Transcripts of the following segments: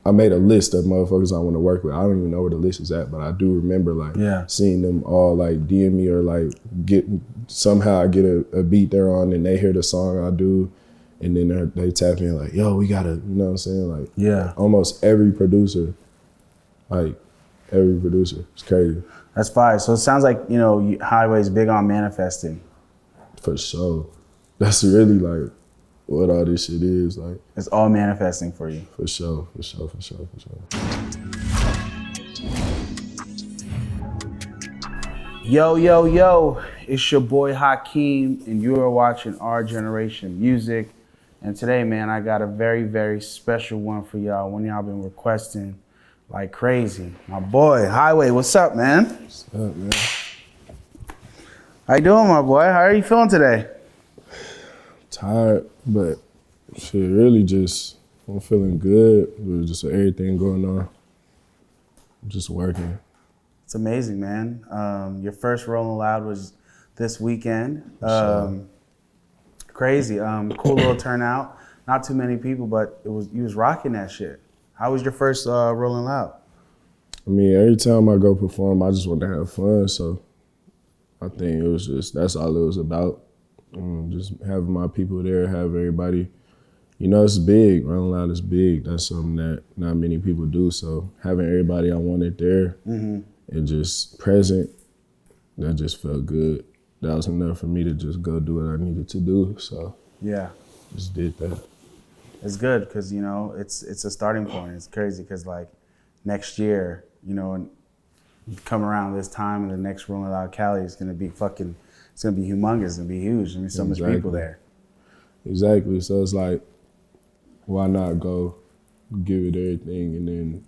I made a list of motherfuckers I want to work with. I don't even know where the list is at, but I do remember like seeing them all like DM me or like somehow I get a beat they're on and they hear the song I do, and then they tap in like, yo, we gotta, you know what I'm saying? Like almost every producer, it's crazy. That's fire. So it sounds like, you know, Highway's big on manifesting. For sure. That's really like what all this shit is. Like, it's all manifesting for you. For sure. Yo, it's your boy Hakeem, and you are watching Our Generation Music. And today, man, I got a very, very special one for y'all. One y'all been requesting like crazy. My boy, Highway, what's up, man? What's up, man? How you doing, my boy? How are you feeling today? Tired, but shit, really just, I'm feeling good. There's just everything going on. I'm just working. It's amazing, man. Your first Rolling Loud was this weekend. Crazy, cool little turnout. Not too many people, but you was rocking that shit. How was your first Rolling Loud? I mean, every time I go perform, I just want to have fun. So I think it was just, that's all it was about. Just having my people there, have everybody. You know, it's big. Rolling Loud is big. That's something that not many people do. So having everybody I wanted there and just present, that just felt good. That was enough for me to just go do what I needed to do. So just did that. It's good because, you know, it's a starting point. It's crazy because like next year, you know, and come around this time and the next Rolling Loud Cali is gonna be fucking, it's gonna be humongous, it's gonna be huge. I mean, so much people there. Exactly. So it's like, why not go give it everything and then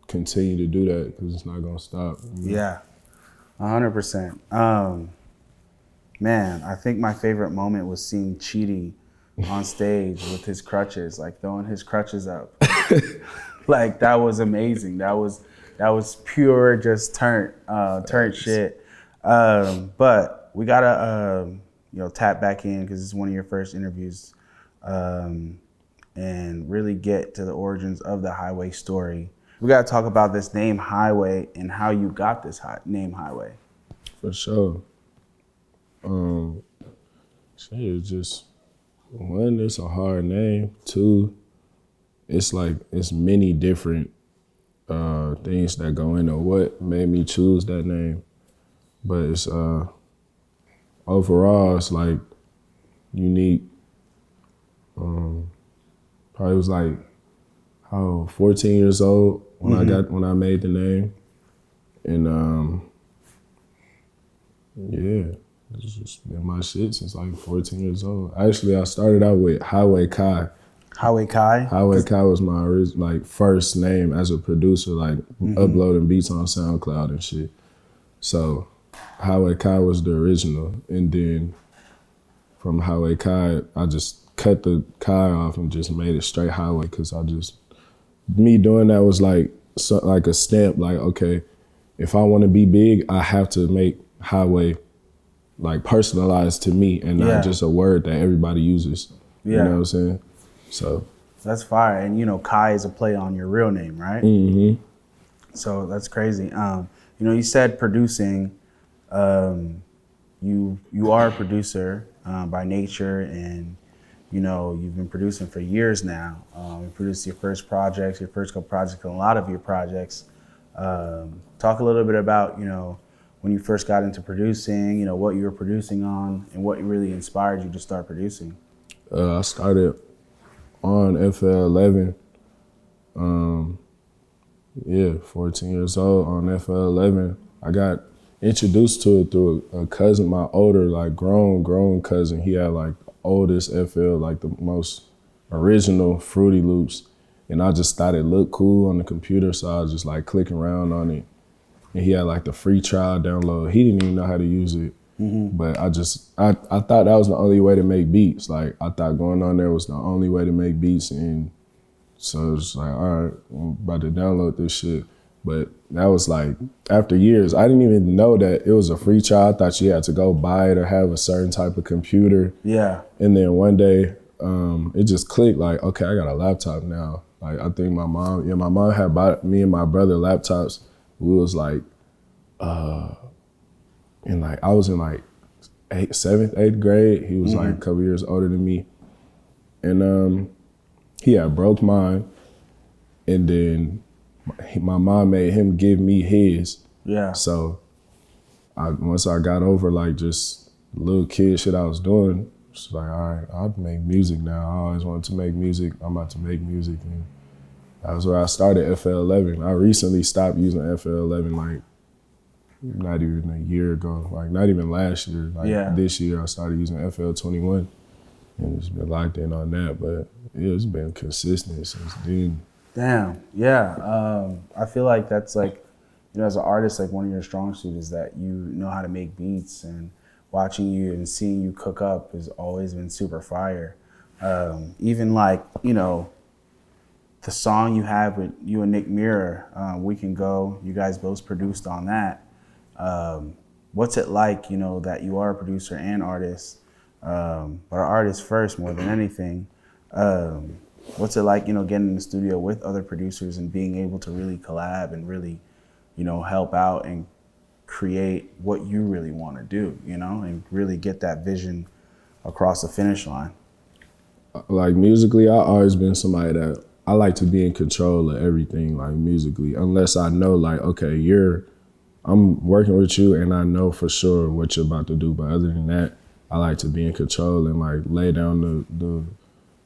continue to do that because it's not gonna stop. You know? Yeah, 100%. Man, I think my favorite moment was seeing CHITO on stage with his crutches, like throwing his crutches up. Like that was amazing. That was pure just turnt shit. But we gotta you know, tap back in because it's one of your first interviews, and really get to the origins of the Highway story. We gotta talk about this name Highway and how you got this name Highway. For sure. It's just, one, it's a hard name. Two, it's like, it's many different things that go into what made me choose that name. But it's, overall, it's like unique. Probably was like, 14 years old when I made the name. And it's just been my shit since like 14 years old. Actually, I started out with Highway Kai. Highway Kai? Highway Kai was my first name as a producer, like uploading beats on SoundCloud and shit. So Highway Kai was the original. And then from Highway Kai, I just cut the Kai off and just made it straight Highway because me doing that was like a stamp, like, okay, if I want to be big, I have to make Highway like personalized to me and not just a word that everybody uses. You know what I'm saying? So that's fire. And you know, Kai is a play on your real name, right? So that's crazy. You know, you said producing, you are a producer by nature, and you know, you've been producing for years now. You produced your first projects, your first couple projects, and a lot of your projects. Talk a little bit about, you know, when you first got into producing, you know, what you were producing on and what really inspired you to start producing. I started on FL11. 14 years old on FL11. I got introduced to it through a cousin, my older, like grown cousin. He had like oldest FL, like the most original Fruity Loops. And I just thought it looked cool on the computer, so I was just like clicking around on it. And he had like the free trial download. He didn't even know how to use it. But I thought that was the only way to make beats. Like I thought going on there was the only way to make beats. And so it was like, all right, I'm about to download this shit. But that was like, after years, I didn't even know that it was a free trial. I thought you had to go buy it or have a certain type of computer. Yeah. And then one day, it just clicked like, okay, I got a laptop now. Like I think my mom had bought me and my brother laptops. We was like, and like I was in like 7th, 8th grade. He was like a couple years older than me, and he had broke mine, and then my mom made him give me his. Yeah. So once I got over like just little kid shit I was doing, it's like, all right, I'll make music now. I always wanted to make music. I'm about to make music. And that was where I started FL11. I recently stopped using FL11 like not even a year ago, like not even last year. Like this year I started using FL21 and just been locked in on that. But yeah, it's been consistent since then. Damn, yeah. I feel like that's like, you know, as an artist, like one of your strong suits is that you know how to make beats, and watching you and seeing you cook up has always been super fire. Even like, you know, the song you have with you and Nick Mira, We Can Go, you guys both produced on that. What's it like, you know, that you are a producer and artist, but an artist first more than anything? What's it like, you know, getting in the studio with other producers and being able to really collab and really, you know, help out and create what you really want to do, you know, and really get that vision across the finish line? Like musically, I've always been somebody that I like to be in control of everything, like musically, unless I know like, okay, I'm working with you and I know for sure what you're about to do. But other than that, I like to be in control and like lay down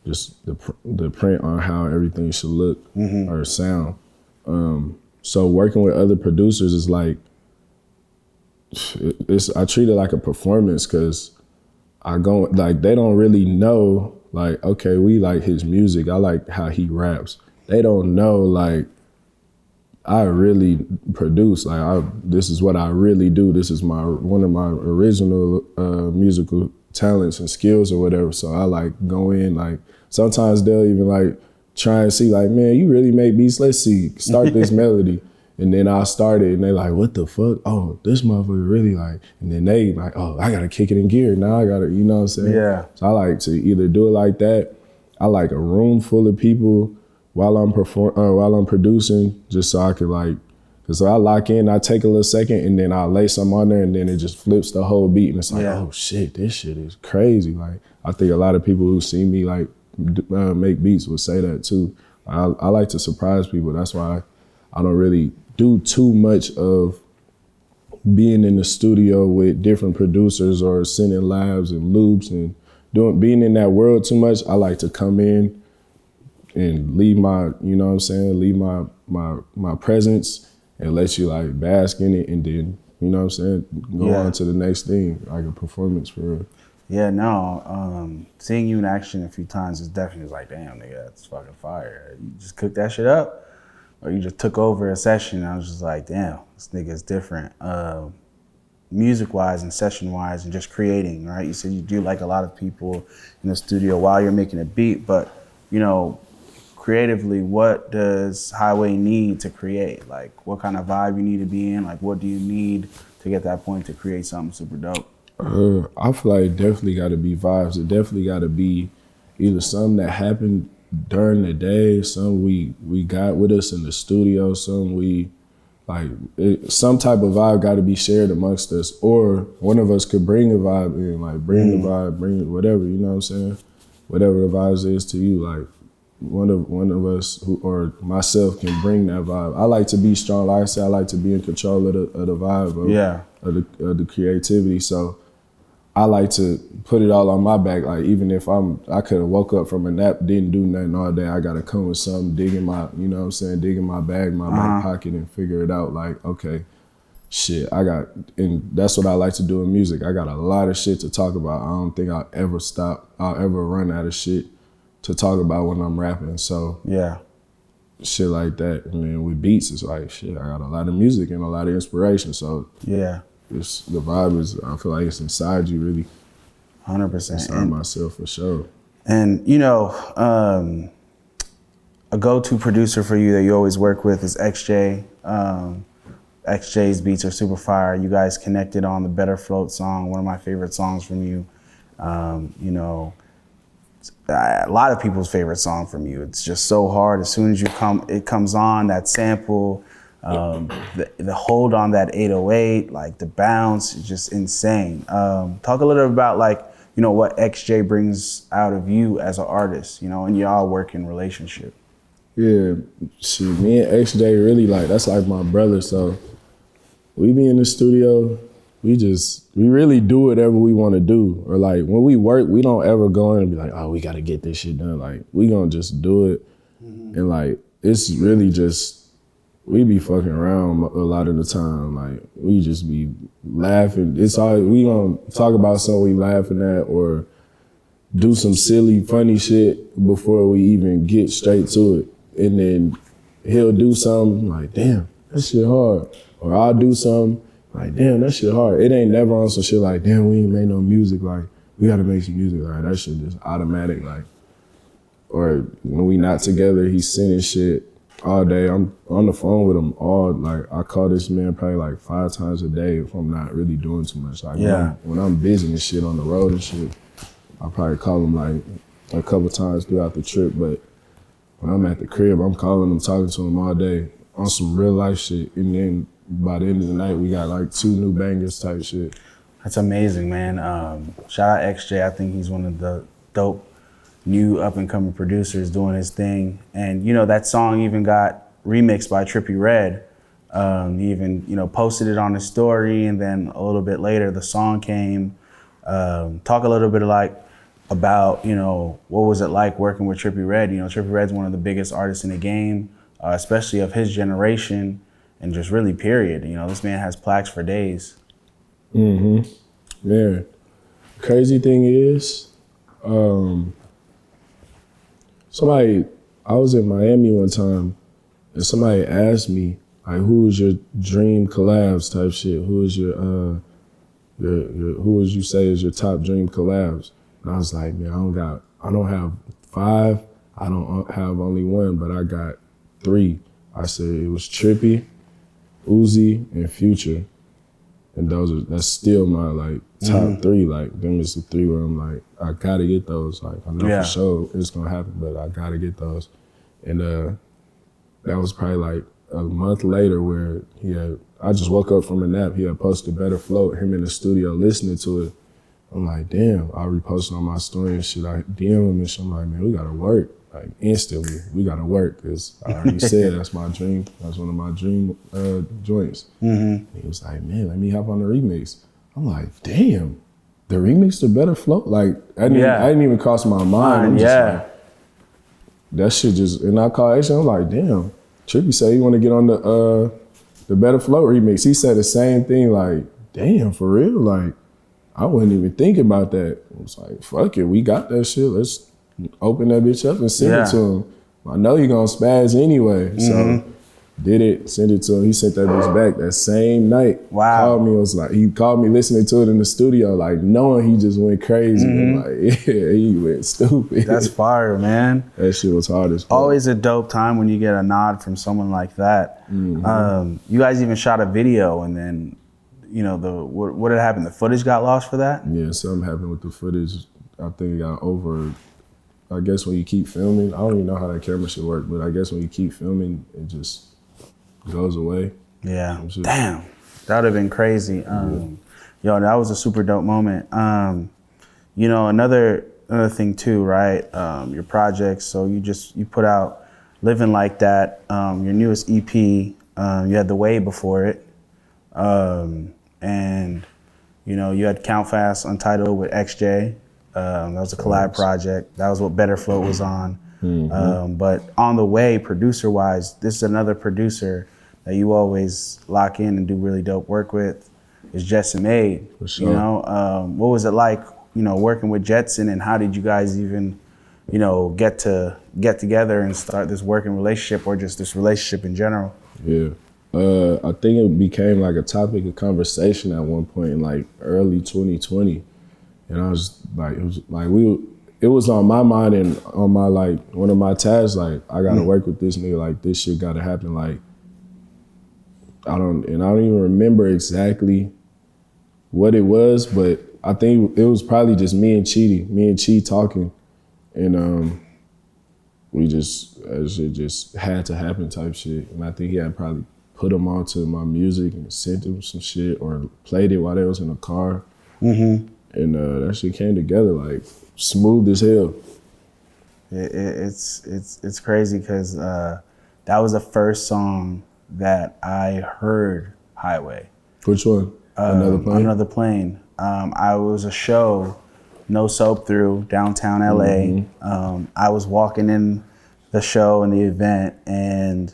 the print on how everything should look or sound. So working with other producers is like, I treat it like a performance, because they don't really know like, okay, we like his music. I like how he raps. They don't know like I really produce. Like this is what I really do. This is one of my original musical talents and skills or whatever. So I like go in, like sometimes they'll even like try and see like, man, you really make beats. Let's see, start this melody. And then I started and they like, what the fuck? Oh, this motherfucker really like, and then they like, oh, I gotta kick it in gear. Now I gotta, you know what I'm saying? Yeah. So I like to either do it like that. I like a room full of people while I'm producing, just so I could like, cause I lock in, I take a little second and then I'll lay something on there and then it just flips the whole beat and it's like, oh shit, this shit is crazy. Like, I think a lot of people who see me like make beats would say that too. I like to surprise people. That's why I don't really do too much of being in the studio with different producers or sending labs and loops and being in that world too much. I like to come in and leave my, you know what I'm saying, leave my presence and let you like bask in it and then, you know what I'm saying, go on to the next thing, like a performance for real. Yeah, no, seeing you in action a few times is definitely like, damn, nigga, that's fucking fire. You just cooked that shit up? Or you just took over a session and I was just like, damn, this nigga is different. Music-wise and session-wise and just creating, right? You said you do like a lot of people in the studio while you're making a beat, but, you know, creatively, what does Highway need to create? Like, what kind of vibe you need to be in? Like, what do you need to get that point to create something super dope? I feel like it definitely got to be vibes. It definitely got to be either something that happened during the day, some we got with us in the studio, some some type of vibe got to be shared amongst us, or one of us could bring a vibe in, like bring the vibe, bring whatever, you know what I'm saying? Whatever the vibes is to you, like one of us or myself can bring that vibe. I like to be strong. Like I said, I like to be in control of the vibe of the creativity. So I like to put it all on my back. Like even if I could have woke up from a nap, didn't do nothing all day, I gotta come with something, dig in my, you know what I'm saying, dig in my bag, my back pocket and figure it out. Like, okay, shit, and that's what I like to do in music. I got a lot of shit to talk about. I don't think I'll ever run out of shit to talk about when I'm rapping. So shit like that. And then with beats, it's like, shit, I got a lot of music and a lot of inspiration. So the vibe is, I feel like it's inside you really. 100%. Inside myself for sure. And you know, a go-to producer for you that you always work with is XJay. XJay's beats are super fire. You guys connected on the Better Float song, one of my favorite songs from you. You know, a lot of people's favorite song from you. It's just so hard. As soon as it comes on, that sample, the hold on that 808, like the bounce, is just insane. Talk a little bit about like, you know, what XJay brings out of you as an artist, you know, and y'all working relationship. Yeah, see, me and XJay really like, that's like my brother, so we be in the studio, we really do whatever we want to do. Or like when we work, we don't ever go in and be like, oh, we got to get this shit done. Like we gonna just do it. And like, it's really just, we be fucking around a lot of the time. Like we just be laughing. It's all, we gonna talk about something we laughing at or do some silly, funny shit before we even get straight to it. And then he'll do something like, damn, that shit hard. Or I'll do something like, damn, that shit hard. It ain't never on some shit like, damn, we ain't made no music. Like, we gotta make some music. Like, that shit just automatic. Like, or when we not together, he's sending shit all day. I'm on the phone with him like, I call this man probably like 5 times a day if I'm not really doing too much. Like, when I'm busy and shit on the road and shit, I probably call him like a couple times throughout the trip. But when I'm at the crib, I'm calling him, talking to him all day on some real life shit. And then by the end of the night, we got like 2 new bangers type shit. That's amazing, man. Shout out XJay. I think he's one of the dope new up and coming producers doing his thing. And you know, that song even got remixed by Trippie Redd. He even, you know, posted it on his story, and then a little bit later the song came. Talk a little bit about, you know, what was it like working with Trippie Redd? You know, Trippie Redd's one of the biggest artists in the game, especially of his generation, and just really period. You know, this man has plaques for days. Yeah. Crazy thing is, I was in Miami one time, and somebody asked me, like, who is your dream collabs type shit? Who is who would you say is your top dream collabs? And I was like, man, I don't have 5, I don't have only 1, but I got 3. I said it was Trippie, Woozy, and Future. And that's still my like top 3. Like them is the 3 where I'm like, I gotta get those. Like I know for sure it's gonna happen, but I gotta get those. And that was probably like a month later where I just woke up from a nap. He had posted Better Float, him in the studio listening to it. I'm like, damn, I reposted on my story and shit. I DM him and shit. I'm like, man, we gotta work. Like instantly, we gotta work. Cause I already said that's my dream. That's one of my dream joints. He was like, man, let me hop on the remix. I'm like, damn, the remix to Better Float? Like, I didn't even cross my mind. I'm just like, that shit just, and I called Asia, I'm like, damn, Trippie said he wanna get on the Better Float remix. He said the same thing, like, damn, for real? Like, I wasn't even thinking about that. I was like, fuck it, we got that shit. Let's open that bitch up and send it to him. I know he gonna spaz anyway. So did it, sent it to him. He sent that bitch back that same night. Called me, he called me listening to it in the studio, like knowing he just went crazy. I'm like, yeah, he went stupid. That's fire, man. That shit was hard as fuck. Always a dope time when you get a nod from someone like that. You guys even shot a video, and then, you know, what had happened? The footage got lost for that? Yeah, something happened with the footage. I think it got over. I guess when you keep filming, I don't even know how that camera should work, but I guess when you keep filming, it just goes away. Yeah. Damn. That would have been crazy. Yo, that was a super dope moment. You know, another thing too, right? Your projects. So you put out Livin Like That, your newest EP. You had The Way before it. And you know, you had Count Fast Untitled with XJay. That was a collab project. That was what Better Float was on. But on The Way, producer-wise, this is another producer that you always lock in and do really dope work with, is JetsonMade. For sure. You know, what was it like, you know, working with Jetson, and how did you guys even, you know, get together and start this working relationship, or just this relationship in general? Yeah. I think it became like a topic of conversation at one point in like early 2020. And I was like, it was on my mind and on my, like, one of my tasks, like, I gotta work with this nigga, like, this shit gotta happen, like, I don't even remember exactly what it was, but I think it was probably just me and Chi talking. and it just had to happen type shit. And I think he had probably put them onto my music and sent them some shit or played it while they was in the car. And that shit came together like smooth as hell. It's crazy because that was the first song that I heard Highway. Which one? Another Plane? Another Plane. I was a show, no soap through downtown LA. I was walking in the show and the event, and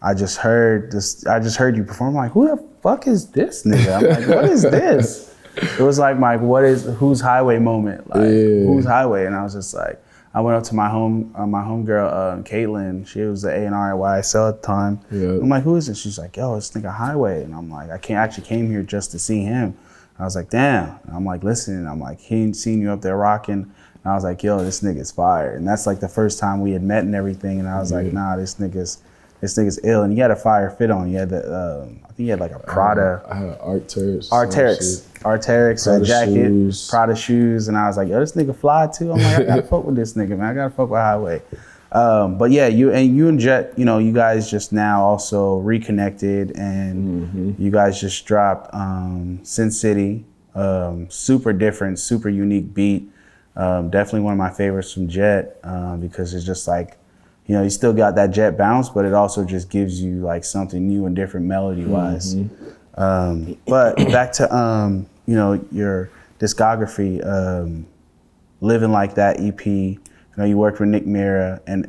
I just heard you perform. I'm like, who the fuck is this nigga? I'm like, what is this? It was like my who's Highway moment, like who's Highway, and I was just like, I went up to my homegirl, Caitlin. She was the A&R at YSL at the time. I'm like, who is this? She's like, yo, it's nigga Highway, and I'm like, actually came here just to see him. I was like, damn. And I'm like, listen. I'm like, he ain't seen you up there rocking. And I was like, yo, this nigga's fire. And that's like the first time we had met and everything. And I was like, nah, this nigga's ill. And he had a fire fit on. He had I think he had like a Prada. I had Arc'teryx, a jacket, shoes. Prada shoes. And I was like, yo, this nigga fly too. I'm like, I gotta fuck with this nigga, man. I gotta fuck with Highway. But yeah, you and Jet, you guys just now also reconnected, and you guys just dropped Sin City, super different, super unique beat. Definitely one of my favorites from Jet because it's just like, you still got that Jet bounce, but it also just gives you like something new and different melody wise. But back to your discography, Livin Like That EP. You worked with Nick Mira, and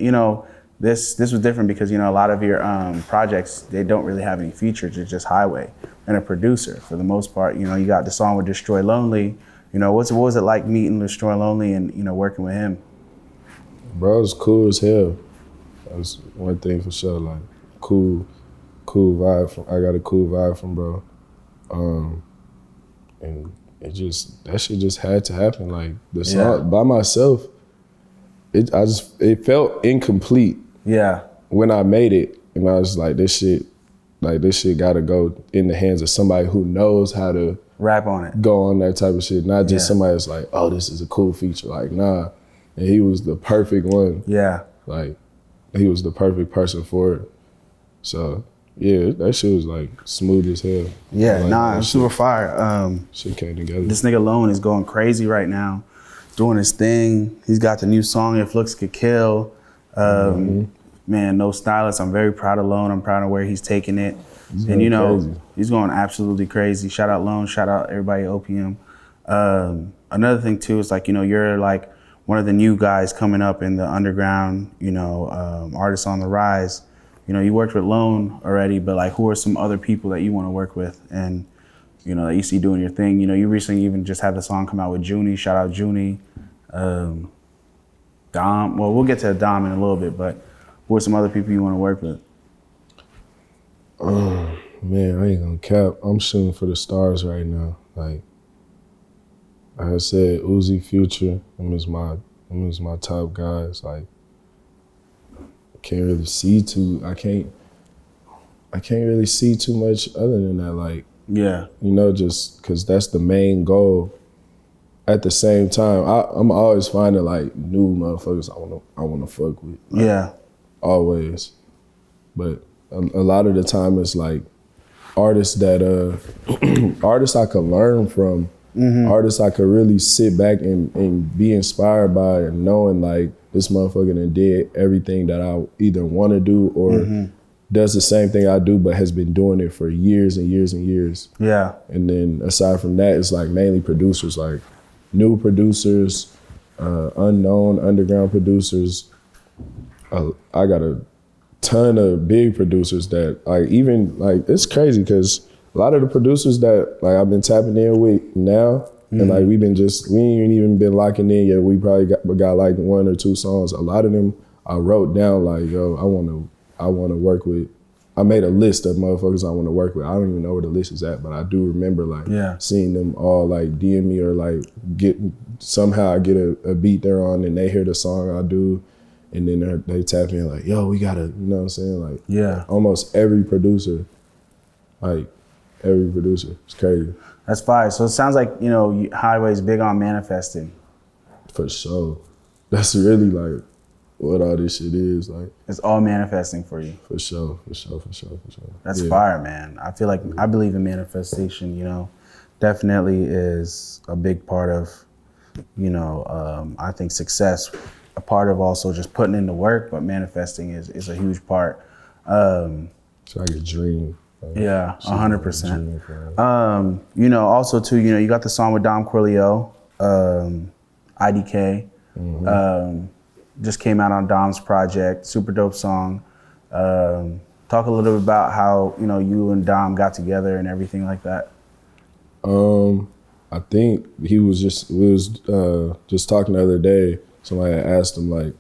this was different because a lot of your projects, they don't really have any features. It's just Highway and a producer for the most part. You got the song with Destroy Lonely. What was it like meeting Destroy Lonely and working with him? Bro, it was cool as hell. That was one thing for sure. Like cool vibe. I got a cool vibe from bro, and that shit just had to happen. Like the song by myself. It felt incomplete. Yeah. When I made it, and I was like, this shit gotta go in the hands of somebody who knows how to rap on it, go on that type of shit, not just somebody that's like, oh, this is a cool feature. Like, nah. And he was the perfect one. Yeah. Like, he was the perfect person for it. So yeah, that shit was like smooth as hell. Yeah, like, super fire. Shit came together. This nigga Lone is going crazy right now, doing his thing. He's got the new song, If Looks Could Kill. Man, No Stylist. I'm very proud of Lone. I'm proud of where he's taking it. And crazy. He's going absolutely crazy. Shout out Lone, shout out everybody at OPM. Another thing too is like, you're like one of the new guys coming up in the underground, artists on the rise. You worked with Lone already, but like who are some other people that you want to work with and that you see doing your thing? You recently even just had the song come out with Joony. Shout out Joony. Dom. Well, we'll get to Dom in a little bit, but who are some other people you want to work with? Man, I ain't gonna cap. I'm shooting for the stars right now. Like I said, Uzi, Future, them is my top guys. Like I can't really see too much other than that. Like just because that's the main goal. At the same time, I'm always finding like new motherfuckers I wanna fuck with. Like, always. But a lot of the time it's like artists that artists I could learn from, artists I could really sit back and be inspired by, and knowing like this motherfucker done did everything that I either want to do or does the same thing I do, but has been doing it for years and years and years. Yeah. And then aside from that, it's like mainly producers, like new producers, unknown underground producers. I got a ton of big producers that it's crazy because a lot of the producers that like I've been tapping in with now, and like we ain't even been locking in yet. We probably got like 1 or 2 songs. A lot of them I wrote down like, yo, I want to work with. I made a list of motherfuckers I want to work with. I don't even know where the list is at, but I do remember like seeing them all like DM me or like somehow I get a beat they're on and they hear the song I do, and then they tap in like, yo, we gotta, you know what I'm saying? Like almost every producer, it's crazy. That's fire. So it sounds like, Highway's big on manifesting. For sure. that's really like what all this shit is. Like, it's all manifesting for you. For sure. That's fire, man. I feel like I believe in manifestation, you know. Definitely is a big part of, you know, I think success, a part of also just putting in the work, but manifesting is a huge part. It's like a dream. Like, yeah, 100%. You know, also too, you know, you got the song with Dom Corleo, IDK. Just came out on Dom's project, super dope song. Talk a little bit about how, you know, you and Dom got together and everything like that. I think we was just talking the other day. Somebody had asked him like,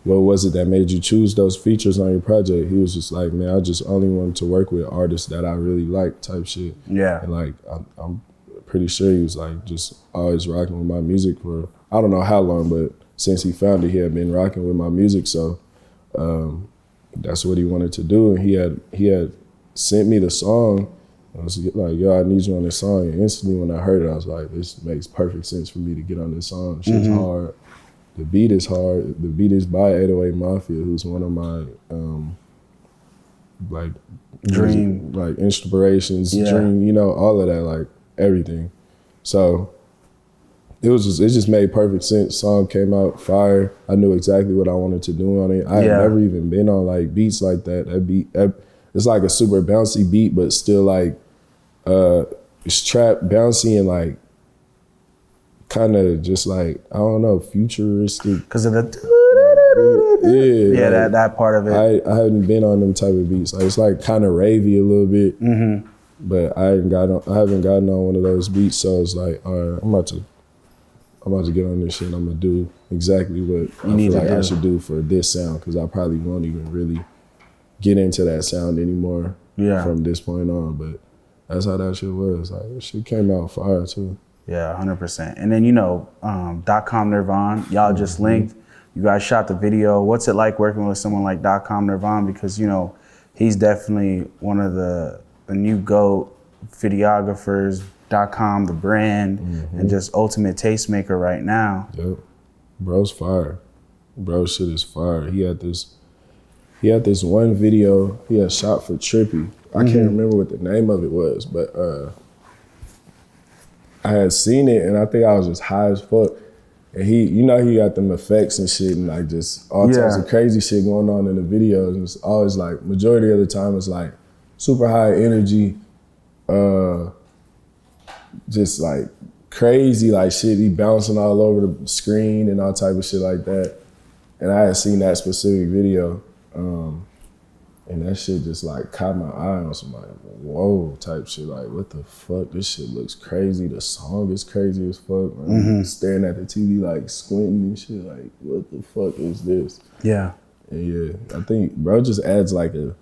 what was it that made you choose those features on your project? He was just like, man, I just only wanted to work with artists that I really like type shit. Yeah. And like, I'm pretty sure he was like just always rocking with my music for, I don't know how long, but since he found it, he had been rocking with my music. So that's what he wanted to do. And he had sent me the song. I was like, yo, I need you on this song. And instantly when I heard it, I was like, this makes perfect sense for me to get on this song. Shit's hard. The beat is hard. The beat is by 808 Mafia, who's one of my like dream, like inspirations, dream, you know, all of that, like everything. So it just made perfect sense. Song came out fire. I knew exactly what I wanted to do on it. I had never even been on like beats like that. That beat, it's like a super bouncy beat, but still like it's trap bouncy and like kind of just like, I don't know, futuristic. Because of the like, that part of it. I haven't been on them type of beats. Like, it's like kind of ravey a little bit, but I haven't gotten on one of those beats. So it's like, all right, I'm about to get on this shit. And I'm gonna do exactly what I feel like I should do for this sound, because I probably won't even really get into that sound anymore from this point on. But that's how that shit was. Like, that shit came out fire too. Yeah, 100%. And then, you know, DotCom Nirvan, y'all just linked. You guys shot the video. What's it like working with someone like DotCom Nirvan? Because, you know, he's definitely one of the new GOAT videographers, DotCom, the brand, and just ultimate tastemaker right now. Yep. Bro's fire. Bro shit is fire. He had this one video he had shot for Trippie. I can't remember what the name of it was, but I had seen it and I think I was just high as fuck. And he got them effects and shit and like just all types of crazy shit going on in the videos. And it's always like, majority of the time it's like super high energy, just like crazy like shit. He bouncing all over the screen and all type of shit like that. And I had seen that specific video. And that shit just like caught my eye on some like, whoa type shit. Like, what the fuck? This shit looks crazy. The song is crazy as fuck. Staring at the TV like squinting and shit. Like, what the fuck is this? Yeah. And yeah, I think bro just adds like a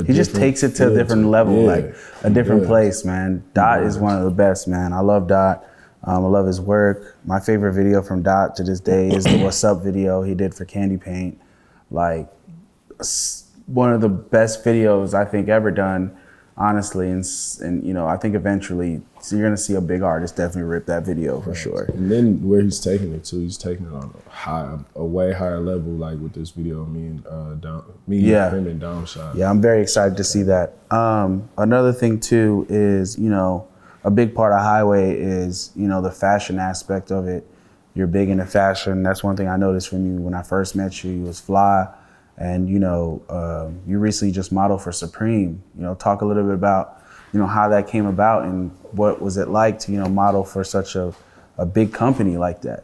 he just takes it to a different level, like a different place, man. Dot is one of the best, man. I love Dot. I love his work. My favorite video from Dot to this day is the What's Up video he did for Candy Paint. Like, one of the best videos I think ever done, honestly. And you know, I think eventually, so you're gonna see a big artist definitely rip that video for sure. And then where he's taking it to, he's taking it on a way higher level, like with this video, him and Dom shot. Yeah, I'm very excited to see that. Another thing too is, you know, a big part of Highway is, you know, the fashion aspect of it. You're big into fashion. That's one thing I noticed from you when I first met you. You was fly. And, you know, you recently just modeled for Supreme. You know, talk a little bit about, you know, how that came about and what was it like to, you know, model for such a big company like that?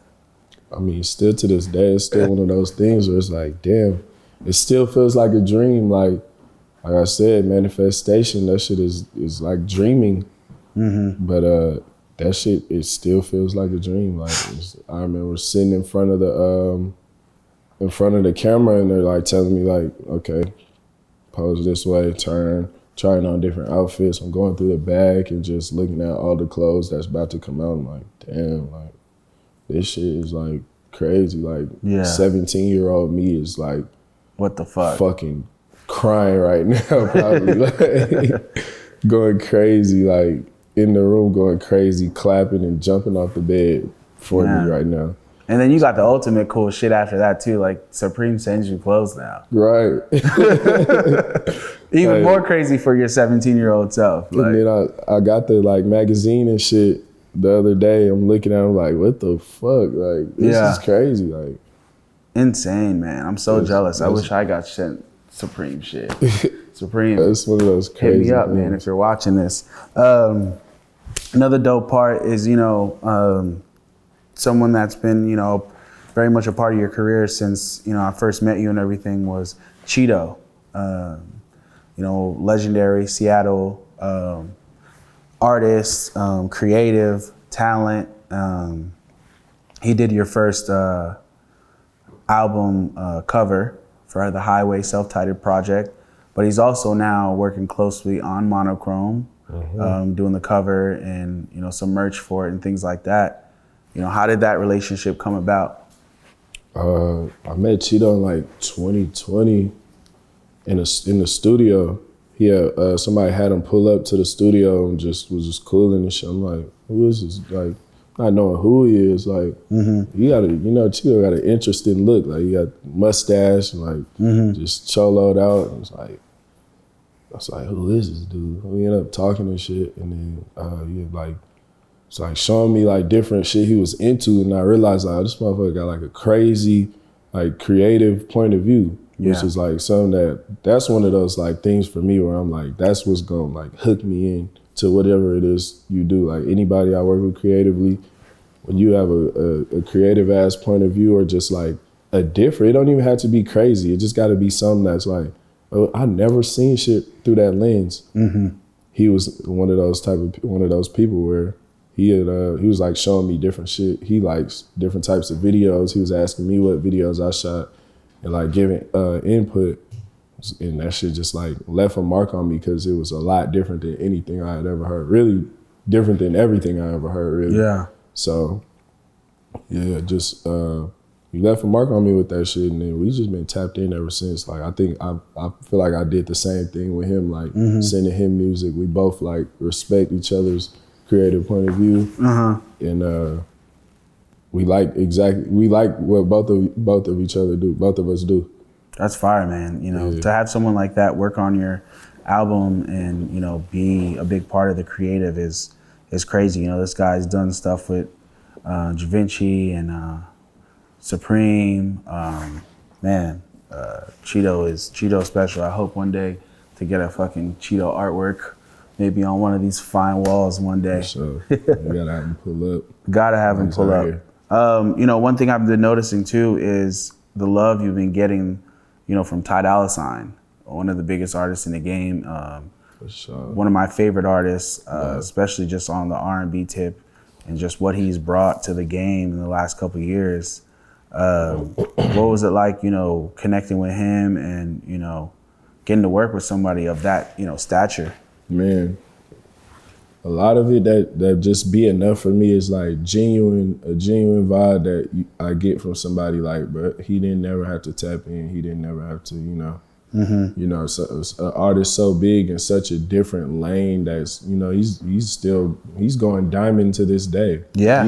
I mean, still to this day, it's still one of those things where it's like, damn, it still feels like a dream. Like I said, manifestation, that shit is like dreaming. But that shit, it still feels like a dream. Like, I remember sitting in front of the camera and they're like telling me like, okay, pose this way, turn, trying on different outfits. I'm going through the bag and just looking at all the clothes that's about to come out. I'm like, damn, like this shit is like crazy. Like 17-year-old me is like, what the fuck? Fucking crying right now, probably. Like, going crazy, like in the room going crazy, clapping and jumping off the bed for me right now. And then you got the ultimate cool shit after that too. Like Supreme sends you clothes now. Right. Even more crazy for your 17-year-old self. Like, and then I got the like magazine and shit the other day. I'm looking at it, I'm like, what the fuck? Like, this is crazy. Like, insane, man. I'm so jealous. I wish I got sent Supreme shit. Supreme. That's one of those crazy hit me up, things. man, if you're watching this. Another dope part is, you know, someone that's been, you know, very much a part of your career since, you know, I first met you and everything was CHITO. You know, legendary Seattle artist, creative, talent. He did your first album cover for the Highway self-titled project, but he's also now working closely on MONOCHROME, doing the cover and, you know, some merch for it and things like that. You know, how did that relationship come about? I met CHITO in like 2020 in the studio. He had, somebody had him pull up to the studio and was just cooling and shit. I'm like, who is this? Like, not knowing who he is, like, he got CHITO got an interesting look. Like, he got mustache and like just choloed out. And I was like, who is this dude? We ended up talking and shit, and then he like, it's like showing me like different shit he was into, and I realized like, this motherfucker got like a crazy, like creative point of view, which is like something that's one of those like things for me where I'm like, that's what's gonna like hook me in to whatever it is you do. Like anybody I work with creatively, when you have a creative ass point of view or just like a different, it don't even have to be crazy. It just got to be something that's like, oh, I never seen shit through that lens. He was one of those people where he was like showing me different shit. He likes different types of videos. He was asking me what videos I shot and like giving input. And that shit just like left a mark on me because it was a lot different than anything I had ever heard. Really different than everything I ever heard, really. Yeah. So, yeah, just he left a mark on me with that shit, and then we just been tapped in ever since. Like, I think I feel like I did the same thing with him, like sending him music. We both like respect each other's creative point of view, and we like what both of each other do. Both of us do. That's fire, man. You know, to have someone like that work on your album and, you know, be a big part of the creative is crazy. You know, this guy's done stuff with Da Vinci and Supreme. Man, CHITO special. I hope one day to get a fucking CHITO artwork, maybe on one of these fine walls one day. For sure. You gotta have him pull up. Gotta have him pull up. You know, one thing I've been noticing too is the love you've been getting, you know, from Ty Dolla, one of the biggest artists in the game. For sure. One of my favorite artists, especially just on the R&B tip and just what he's brought to the game in the last couple of years. What was it like, you know, connecting with him and, you know, getting to work with somebody of that, you know, stature? Man, a lot of it that just be enough for me is like a genuine vibe that I get from somebody like, bro, he didn't never have to tap in. He didn't never have to, you know. You know, so, an artist so big in such a different lane that's, you know, he's going diamond to this day. Yeah.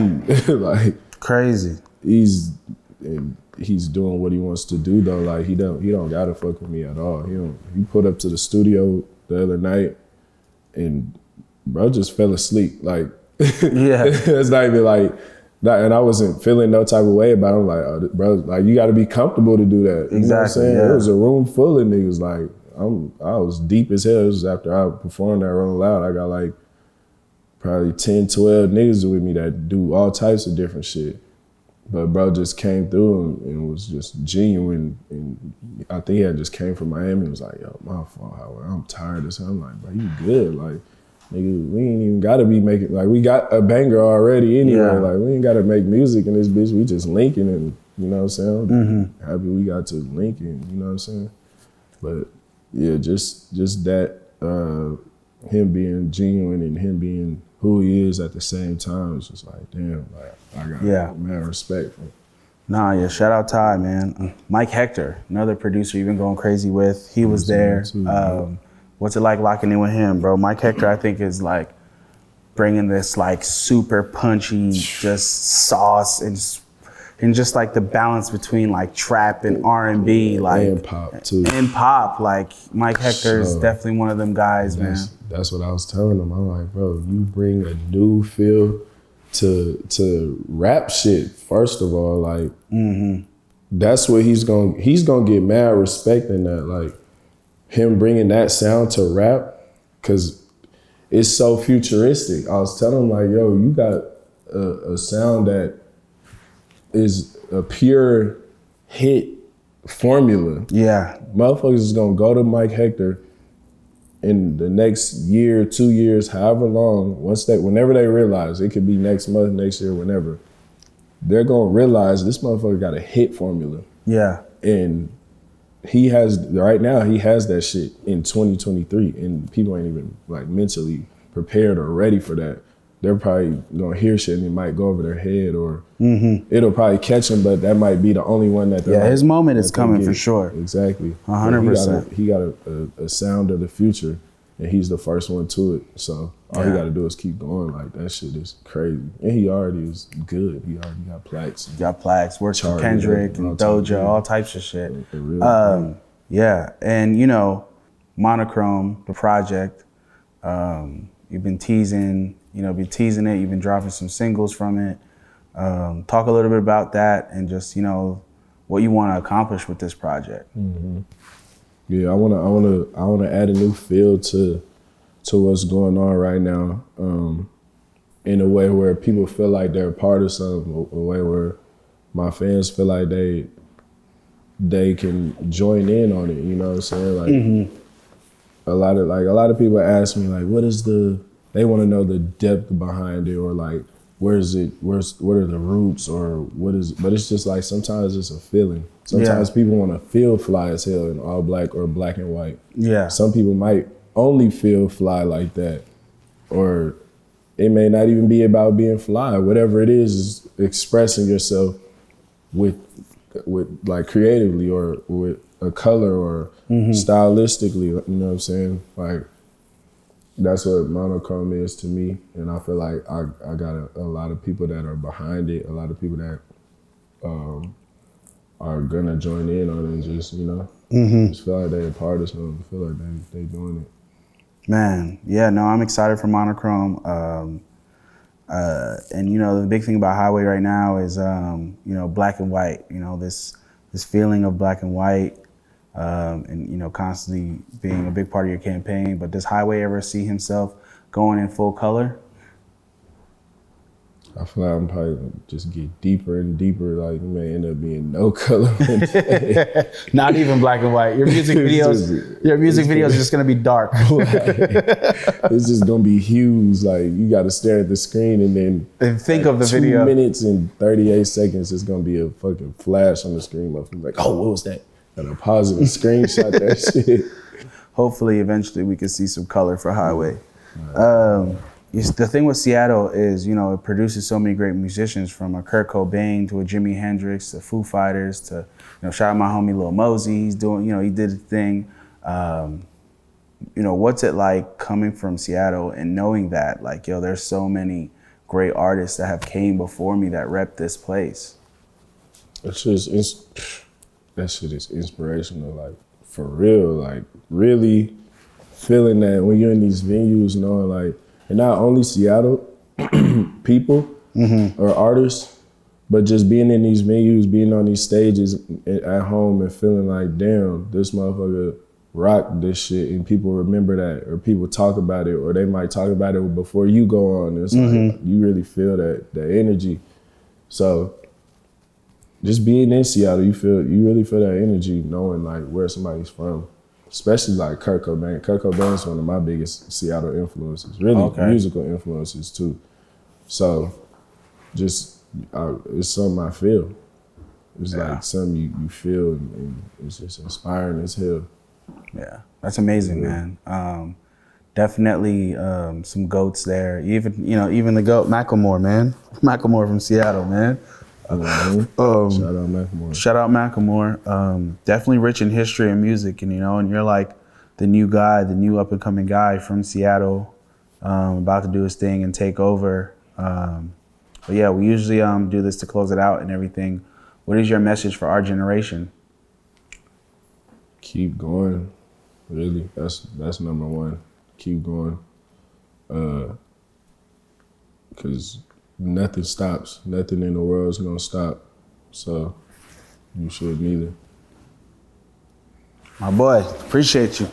Like crazy. He's doing what he wants to do though. Like he don't gotta fuck with me at all. He put up to the studio the other night and bro just fell asleep. Like it's not even like that, and I wasn't feeling no type of way about it. I'm like, oh, bro, like you got to be comfortable to do that. You know what I'm saying? Yeah. It was a room full of niggas. Like I was deep as hell. It was after I performed that Rolling Loud. I got like probably 10, 12 niggas with me that do all types of different shit. But bro just came through and was just genuine. And I think he had just came from Miami and was like, yo, my fault, Howard. I'm tired as hell. I'm like, bro, you good? Like, nigga, we ain't even gotta be making, like, we got a banger already anyway. Yeah. Like, we ain't gotta make music in this bitch. We just linking and, you know what I'm saying? Happy we got to link and, you know what I'm saying? But yeah, just that, him being genuine and him being who he is at the same time, it's just like, damn, like, I got mad respect for him. Nah, yeah, shout out Ty, man. Mike Hector, another producer you've been going crazy with, he was there. Too, what's it like locking in with him, bro? Mike Hector, I think, is like bringing this like super punchy just sauce and and just like the balance between like trap and R&B, like and pop too. And pop, like Mike Hector is definitely one of them guys, man. That's what I was telling him. I'm like, bro, you bring a new feel to rap shit. First of all, like that's what he's gonna get mad respect in that, like him bringing that sound to rap, because it's so futuristic. I was telling him like, yo, you got a sound that is a pure hit formula. Yeah. Motherfuckers is gonna go to Mike Hector in the next year, 2 years, however long, whenever they realize, it could be next month, next year, whenever, they're gonna realize this motherfucker got a hit formula. Yeah. And right now he has that shit in 2023, and people ain't even like mentally prepared or ready for that. They're probably gonna hear shit and it might go over their head, or it'll probably catch them, but that might be the only one that they're his moment is coming for sure. Exactly. 100%. He got a sound of the future, and he's the first one to it. So all he gotta do is keep going. Like, that shit is crazy. And he already is good. He already got plaques. Works with Kendrick and Doja, all types of shit. Yeah, and you know, Monochrome, the project, you've been teasing it, you've been dropping some singles from it. Talk a little bit about that and just, you know, what you want to accomplish with this project. Yeah, I wanna add a new feel to what's going on right now, in a way where people feel like they're a part of something, a way where my fans feel like they can join in on it. You know what I'm saying? Like a lot of people ask me like, they want to know the depth behind it, or like, what are the roots, or but it's just like, sometimes it's a feeling. Sometimes people want to feel fly as hell in all black or black and white. Yeah. Some people might only feel fly like that, or it may not even be about being fly. Whatever it is expressing yourself with like creatively, or with a color, or stylistically, you know what I'm saying? Like, that's what monochrome is to me, and I feel like I got a lot of people that are behind it, a lot of people that are gonna join in on it, and just, you know, just feel like they're a part of something, feel like they doing it. Man, yeah, no, I'm excited for monochrome. And you know, the big thing about Highway right now is, you know, black and white, you know, this feeling of black and white, and, you know, constantly being a big part of your campaign. But does Highway ever see himself going in full color? I feel like I'm probably gonna just get deeper and deeper. Like, it may end up being no color. Not even black and white. Your music videos are just gonna be dark. It's just gonna be hues. Like, you gotta stare at the screen and then think of the video. 2 minutes and 38 seconds, it's gonna be a fucking flash on the screen. Like, oh, what was that? And a positive screenshot that shit. Hopefully, eventually, we can see some color for Highway. The thing with Seattle is, you know, it produces so many great musicians, from a Kurt Cobain to a Jimi Hendrix to Foo Fighters to, you know, shout out my homie Lil Mosey. He's doing, you know, he did a thing. You know, what's it like coming from Seattle and knowing that, like, yo, there's so many great artists that have came before me that rep this place? That shit is inspirational, like, for real. Like, really feeling that when you're in these venues, knowing like, and not only Seattle people or artists, but just being in these venues, being on these stages at home and feeling like, damn, this motherfucker rocked this shit, and people remember that, or people talk about it, or they might talk about it before you go on. It's like, you really feel that energy. So just being in Seattle, you really feel that energy, knowing like where somebody's from. Especially like Kurt Cobain. Kurt Cobain is one of my biggest Seattle influences, really musical influences too. So just, it's something I feel. It's like something you feel, and it's just inspiring as hell. Yeah, that's amazing, man. Definitely some goats there. Even the goat, Macklemore, man. Macklemore from Seattle, man. Shout out Macklemore. Shout out Macklemore. Definitely rich in history and music, and you're like the new guy, the new up and coming guy from Seattle, about to do his thing and take over. But yeah, we usually do this to close it out and everything. What is your message for our generation? Keep going. Really, that's number one. Keep going. Because nothing stops. Nothing in the world is gonna stop. So you should neither. My boy, appreciate you.